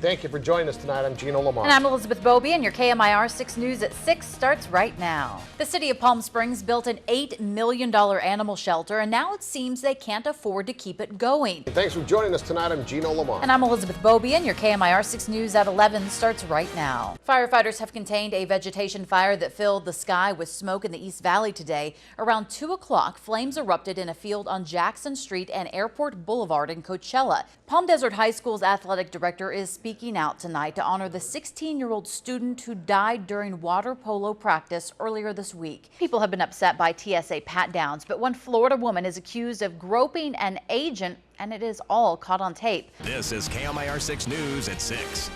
Thank you for joining us tonight. I'm Gino Lamont. And I'm Elizabeth Beaubien. Your KMIR 6 News at 6 starts right now. The city of Palm Springs built an $8 million animal shelter, and now it seems they can't afford to keep it going. Thanks for joining us tonight. I'm Gino Lamont. And I'm Elizabeth Beaubien. Your KMIR 6 News at 11 starts right now. Firefighters have contained a vegetation fire that filled the sky with smoke in the East Valley today. Around 2 o'clock, flames erupted in a field on Jackson Street and Airport Boulevard in Coachella. Palm Desert High School's athletic director is speaking out tonight to honor the 16-year-old student who died during water polo practice earlier this week. People have been upset by TSA pat-downs, but one Florida woman is accused of groping an agent, and it is all caught on tape. This is KMIR 6 News at 6.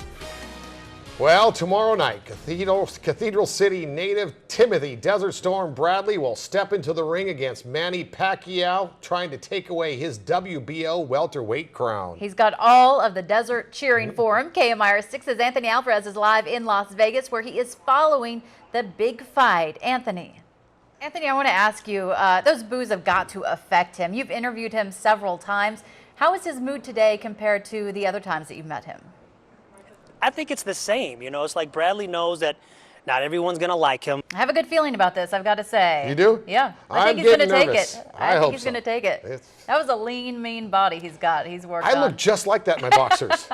Well, tomorrow night, Cathedral City native Timothy Desert Storm Bradley will step into the ring against Manny Pacquiao, trying to take away his WBO welterweight crown. He's got all of the desert cheering for him. KMIR 6's Anthony Alvarez is live in Las Vegas, where he is following the big fight. Anthony, I want to ask you, those boos have got to affect him. You've interviewed him several times. How is his mood today compared to the other times that you've met him? I think it's the same. You know, it's like Bradley knows that not everyone's going to like him. I have a good feeling about this, I've got to say. You do? Yeah. I think he's going to take it. I think he's going to take it. That was a lean, mean body he's got. He's worked on. I look just like that in my boxers.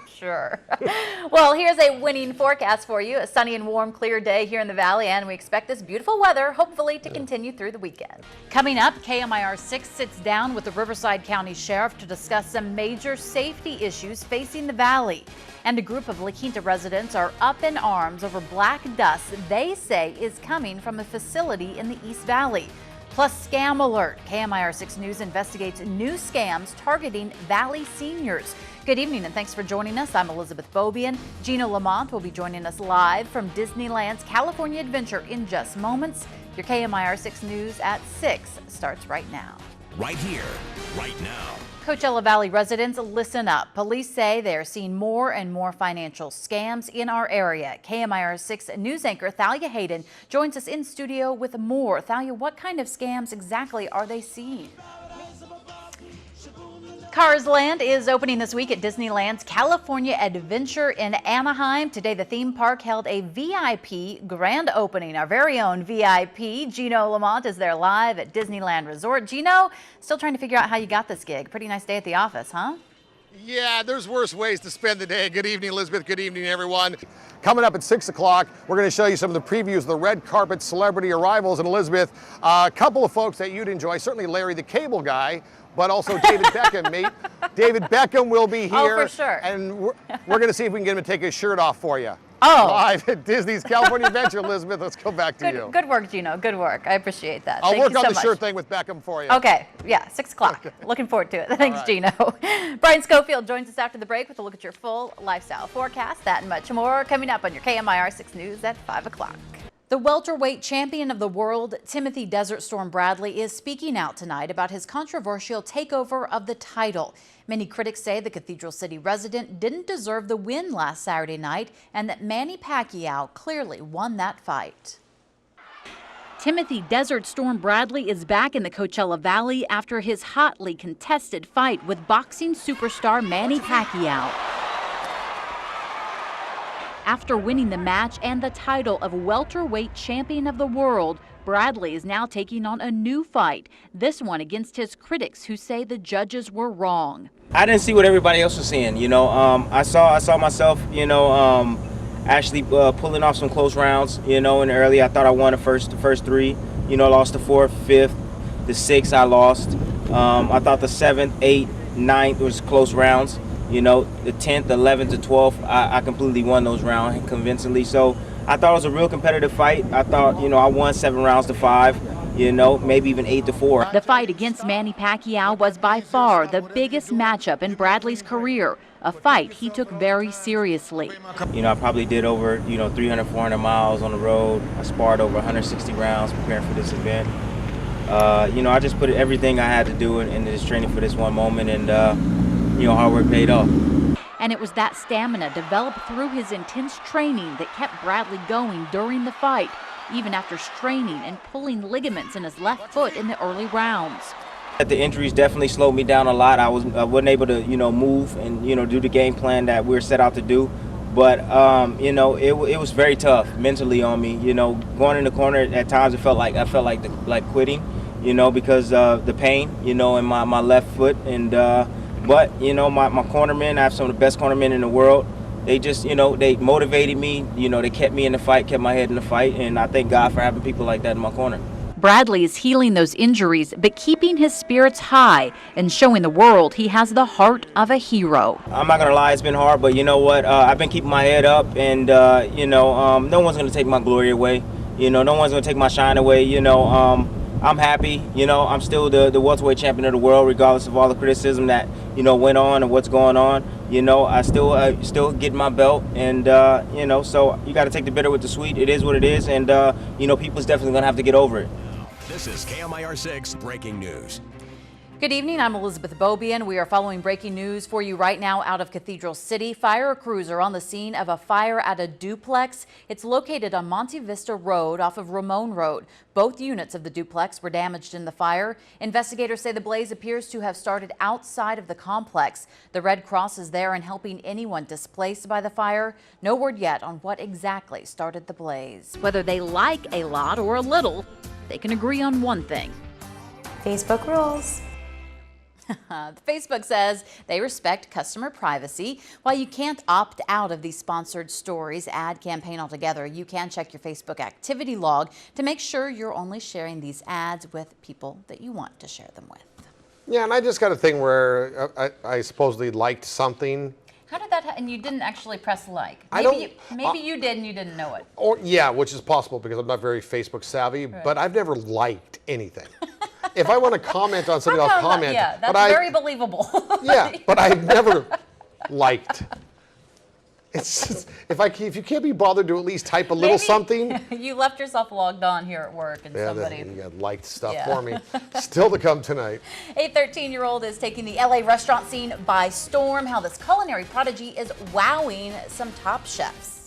Sure. Well, here's a winning forecast for you. A sunny and warm, clear day here in the valley, and we expect this beautiful weather, hopefully, to continue through the weekend. Coming up, KMIR 6 sits down with the Riverside County Sheriff to discuss some major safety issues facing the valley. And a group of La Quinta residents are up in arms over black dust they say is coming from a facility in the East Valley. Plus, scam alert. KMIR 6 News investigates new scams targeting Valley seniors. Good evening and thanks for joining us. I'm Elizabeth Beaubien. Gino Lamont will be joining us live from Disneyland's California Adventure in just moments. Your KMIR 6 News at 6 starts right now. Right here, right now. Coachella Valley residents, listen up. Police say they're seeing more and more financial scams in our area. KMIR 6 news anchor Thalia Hayden joins us in studio with more. Thalia, what kind of scams exactly are they seeing? Cars Land is opening this week at Disneyland's California Adventure in Anaheim. Today, the theme park held a VIP grand opening. Our very own VIP, Gino Lamont, is there live at Disneyland Resort. Gino, still trying to figure out how you got this gig. Pretty nice day at the office, huh? Yeah, there's worse ways to spend the day. Good evening, Elizabeth. Good evening, everyone. Coming up at 6 o'clock, we're going to show you some of the previews of the red carpet celebrity arrivals. And Elizabeth, a couple of folks that you'd enjoy, certainly Larry the Cable Guy, but also David Beckham, mate. David Beckham will be here. Oh, for sure. And we're going to see if we can get him to take his shirt off for you. Oh. Live at Disney's California Adventure. Elizabeth, let's go back to you. Good work, Gino. Good work. I appreciate that. I'll Thank work you on so the much. shirt thing with Beckham for you. Okay. Yeah, 6 o'clock. Okay. Looking forward to it. Thanks, right. Gino. Brian Schofield joins us after the break with a look at your full lifestyle forecast. That and much more coming up on your KMIR 6 News at 5 o'clock. The welterweight champion of the world, Timothy Desert Storm Bradley, is speaking out tonight about his controversial takeover of the title. Many critics say the Cathedral City resident didn't deserve the win last Saturday night and that Manny Pacquiao clearly won that fight. Timothy Desert Storm Bradley is back in the Coachella Valley after his hotly contested fight with boxing superstar Manny Pacquiao. After winning the match and the title of welterweight champion of the world, Bradley is now taking on a new fight, this one against his critics who say the judges were wrong. I didn't see what everybody else was seeing, you know. I saw myself, you know, actually pulling off some close rounds, you know, and early I thought I won the first three, you know, lost the fourth, fifth, the sixth I lost. I thought the 7th, 8th, 9th was close rounds. You know, the 10th, 11th, the 12th, I completely won those rounds convincingly. So I thought it was a real competitive fight. I thought, you know, I won 7 rounds to 5, you know, maybe even 8 to 4. The fight against Manny Pacquiao was by far the biggest matchup in Bradley's career, a fight he took very seriously. You know, I probably did over, 300, 400 miles on the road. I sparred over 160 rounds preparing for this event. You know, I just put everything I had to do into this training for this one moment, and hard work paid off. And it was that stamina developed through his intense training that kept Bradley going during the fight, even after straining and pulling ligaments in his left foot in the early rounds. The injuries definitely slowed me down a lot. I wasn't able to, move and, do the game plan that we were set out to do. But, it was very tough mentally on me. Going in the corner at times, I felt like quitting, because of the pain, in my left foot. And but my cornermen, I have some of the best cornermen in the world. They just, they motivated me. They kept me in the fight, kept my head in the fight, and I thank God for having people like that in my corner. Bradley is healing those injuries, but keeping his spirits high and showing the world he has the heart of a hero. I'm not gonna lie, it's been hard, but you know what? I've been keeping my head up, and no one's gonna take my glory away. No one's gonna take my shine away. I'm happy. I'm still the welterweight champion of the world, regardless of all the criticism that went on and what's going on. I still get my belt, and so you got to take the bitter with the sweet. It is what it is, and people's definitely gonna have to get over it. This is KMIR 6 Breaking News. Good evening, I'm Elizabeth Beaubien. We are following breaking news for you right now out of Cathedral City. Fire crews are on the scene of a fire at a duplex. It's located on Monte Vista Road off of Ramon Road. Both units of the duplex were damaged in the fire. Investigators say the blaze appears to have started outside of the complex. The Red Cross is there and helping anyone displaced by the fire. No word yet on what exactly started the blaze. Whether they like a lot or a little, they can agree on one thing. Facebook rules. Facebook says they respect customer privacy. While you can't opt out of these sponsored stories ad campaign altogether, you can check your Facebook activity log to make sure you're only sharing these ads with people that you want to share them with. Yeah, and I just got a thing where I supposedly liked something. How did that happen? And you didn't actually press like. Maybe you did and you didn't know it. Or yeah, which is possible because I'm not very Facebook savvy, but I've never liked anything. If I want to comment on something, I'll comment. Yeah, that's very believable. Yeah, but I've never liked. It's just, if you can't be bothered to at least type a little something. You left yourself logged on here at work and somebody. You got liked stuff for me. Still to come tonight. A 13-year-old is taking the LA restaurant scene by storm. How this culinary prodigy is wowing some top chefs.